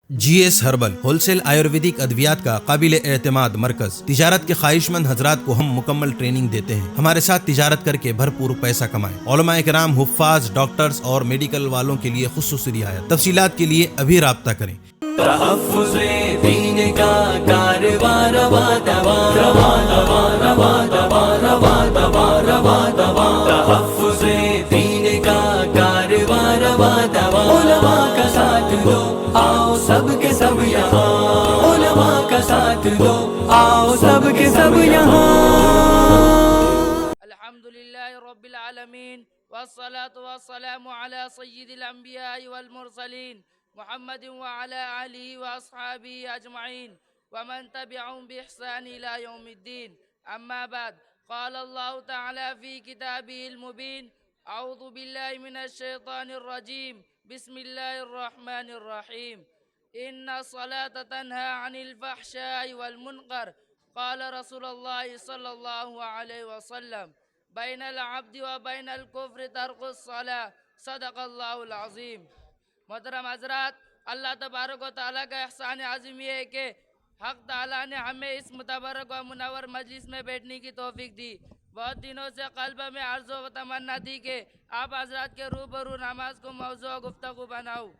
GS herbal wholesale Ayurvedic अद्वियात का काबिल एतमाद मरकज। तिजारत के ख्वाहिशमंद हजरात को हम मुकम्मल ट्रेनिंग देते हैं। हमारे साथ तिजारत करके भरपूर पैसा कमाएं। उलमाए किराम, हुफ्फाज, डॉक्टर्स और मेडिकल वालों के लिए खुसूसी रियायत। तफसीलात के लिए अभी राब्ता करें। तहफ़्फ़ुज़े दीन का कारवां रवा दवा रवा दवा रवा दवा रवा दवा रवा दवा तहफ़्फ़ुज़े दीन का कारवां रवा दवा उलमा का साथ दो आओ सब के सब यहाँ उलमा का साथ दो आओ सब के सब यहाँ। अल्हम्दुलिल्लाहि रब्बिल आलमीन वस्सलातु वस्सलामु अला सय्यिदिल अंबिया'i वल मुरसलीन मुहम्मद व अला आलिहि व अस्हाबिहि अजमईन व मन तबिअहुम बिइहसान इला यौमिद्दीन। अम्मा बाद, क़ाल अल्लाहु तआला फ़ी किताबिहिल मुबीन, अऊज़ु बिल्लाहि मिनश शैतानिर रजीम, बिस्मिल्लाहिर रहमानिर रहीम। इन्ना सलाता तन्हा अनिल फ़हशाइ वल मुनकर, क़ाल रसूलुल्लाहि सल्लल्लाहु अलैहि वसल्लम, बैनल अब्दि व बैनल कुफ्रि तर्कुस सलाह, सदक़ल्लाहुल अज़ीम। मोहतरम हज़रात, अल्लाह तबारक व तआला का एहसान आज़िम ये है कि हक़ ताला ने हमें इस मुतबरक व मुनव्वर मजलिस में बैठने की तौफीक दी। बहुत दिनों से क़ल्ब में आरज़ो व तमन्ना थी कि आप हज़रात के रूबरू नमाज को मौज़ू व गुफ्तगू बनाऊँ।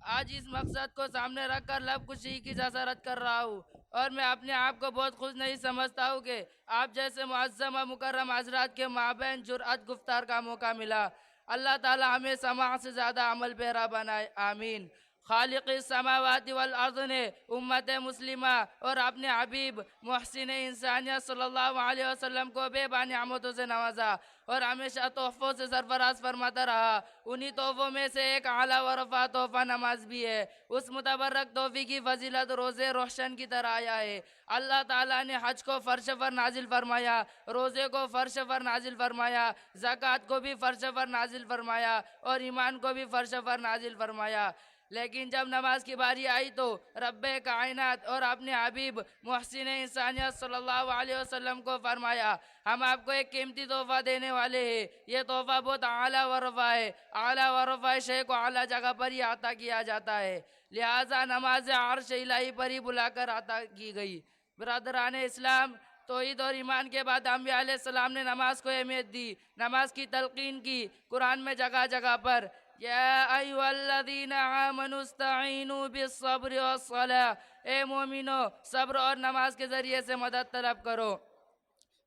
आज इस मकसद को सामने रख कर लब खुशी की जसरत कर रहा हूँ और मैं अपने आप को बहुत खुश नहीं समझता हूँ कि आप जैसे मुअज़्ज़म व मुकर्रम हज़रात के माबैन जुरअत गुफ्तार का मौका मिला। अल्लाह ताला हमें समा से ज़्यादा अमल पेरा बनाए, आमीन। खालिक़िस समावाति वल अर्ज़ ने उम्मत मुस्लिमा और अपने हबीब मुहसिन इंसानियत सल्लल्लाहु अलैहि वसल्लम को बेबानियामतों से नवाजा और हमेशा तोहफ़ों से सरफराज फरमाता रहा। उन्हीं तोहफ़ों में से एक आला व रफ़ा तोहफ़ा नमाज भी है। उस मुतबर्रक तोहफ़ी की फजीलत रोज़े रोशन की तरह आया है। अल्लाह ताला ने हज को फ़र्श पर नाजिल फरमाया, रोज़े को फ़र्श पर नाजिल फरमाया, ज़कात को भी फ़र्श पर नाजिल फरमाया और ईमान को भी फ़र्श पर नाजिल फरमाया। लेकिन जब नमाज की बारी आई तो रब्बे कायनात और अपने हबीब मुहसिन इंसानियत सल्लल्लाहु अलैहि वसल्लम को फरमाया, हम आपको एक कीमती तोहफ़ा देने वाले हैं। ये तोहफ़ा बहुत आला व रफ़ा है। आला व रफ़ा शे को आला जगह पर ही अता किया जाता है, लिहाजा नमाज अर्श इलाही पर ही बुलाकर अता की गई। बिरादरान इस्लाम, तौहीद और ईमान के बाद अंबिया अलैहिस्सलाम ने नमाज को अहमियत दी, नमाज की तलकीन की। कुरान में जगह जगह पर या अय्युहल्लज़ीना आमनुस्तईनु बिस्सब्रि वस्सलाह, ए मोमिनो सब्र और नमाज के ज़रिए से मदद तलब करो।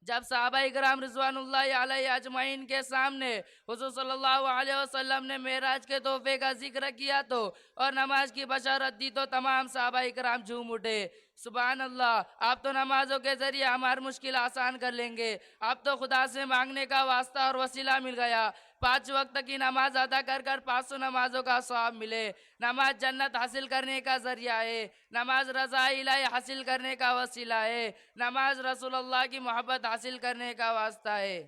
जब सहाबाए किराम रिज़वानुल्लाहि अलैहि अजमईन के सामने हुज़ूर सल्लल्लाहु अलैहि वसल्लम ने मेराज के तोहफ़े का जिक्र किया तो और नमाज की बशारत दी तो तमाम सहाबाए किराम झूम उठे। सुभान अल्लाह, आप तो नमाजों के ज़रिए हमारी मुश्किल आसान कर लेंगे। आप तो खुदा से मांगने का वास्ता और वसीला मिल गया। 5 वक्त की नमाज अदा कर कर 500 नमाजों का सवाब मिले। नमाज जन्नत हासिल करने का ज़रिया है। नमाज रज़ा इलाही हासिल करने का वसीला है। नमाज रसूलुल्लाह की मोहब्बत हासिल करने का वास्ता है।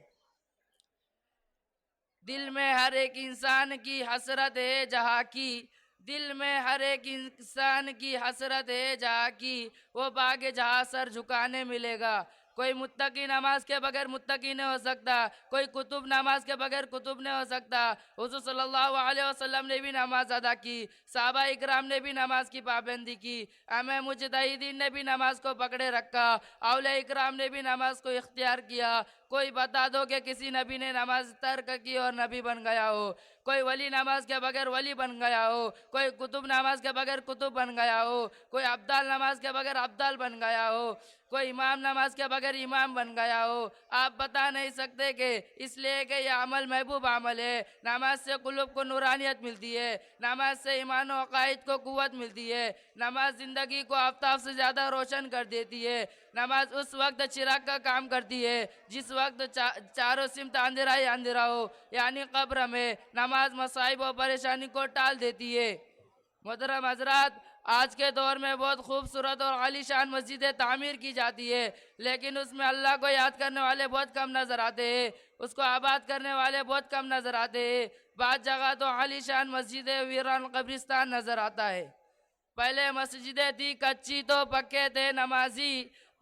दिल में हर एक इंसान की हसरत है जहाँ की, दिल में हर एक इंसान की हसरत है जहाँ की, वो बागे जहाँ सर झुकाने मिलेगा। कोई मुत्तकी नमाज के बगैर मुत्तकी नहीं हो सकता, कोई कुतुब नमाज के बगैर कुतुब नहीं हो सकता। हुज़ूर सल्लल्लाहु अलैहि वसल्लम ने भी नमाज अदा की, सहाबा इकराम ने भी नमाज की पाबंदी की, हमें मुजतहिदीन ने भी नमाज को पकड़े रखा, औलिया इकराम ने भी नमाज को इख्तियार किया। कोई बता दो कि किसी नबी ने नमाज तर्क की और नबी बन गया हो, कोई वली नमाज के बगैर वली बन गया हो, कोई कुतुब नमाज के बगैर कुतुब बन गया हो, कोई अब्दाल नमाज के बगैर अब्दाल बन गया हो, कोई इमाम नमाज के बगैर इमाम बन गया हो। आप बता नहीं सकते कि इसलिए कि यह अमल महबूब अमल है। नमाज से कुलूब को नूरानियत मिलती है, नमाज से ईमान और अकायद को कुव्वत मिलती है, नमाज ज़िंदगी को आफ्ताब से ज़्यादा रोशन कर देती है। नमाज उस वक्त चिराग का काम करती है जिस वक्त चारों सिमत अंधेरा ही अंधेरा हो, यानी कब्र में। नमाज मसाइब और परेशानी को टाल देती है। मोहतरम हजरात, आज के दौर में बहुत खूबसूरत और आलीशान मस्जिदें तामीर की जाती है, लेकिन उसमें अल्लाह को याद करने वाले बहुत कम नज़र आते हैं, उसको आबाद करने वाले बहुत कम नज़र आते हैं। बाद जगह तो आलीशान मस्जिदें वीरान कब्रिस्तान नज़र आता है। पहले मस्जिदें थी कच्ची तो पक्के थे नमाजी,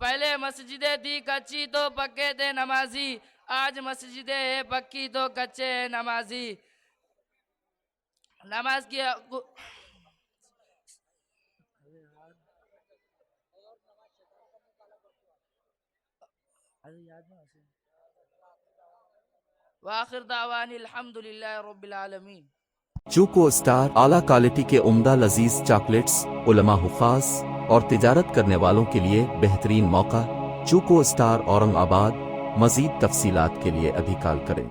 पहले मस्जिदें थी कच्ची तो पक्के थे नमाजी, आज मस्जिदें है पक्की तो कच्चे है नमाजी। नमाज की वाखिर दावानी अल्हम्दुलिल्लाह रब्बिल आलमीन। चूको स्टार आला क्वालिटी के उम्दा लजीज चॉकलेट्स उलमा हुफ़ाज और तिजारत करने वालों के लिए बेहतरीन मौका। चूको स्टार औरंगाबाद। मज़ीद तफसीलात के लिए अभी कॉल करें।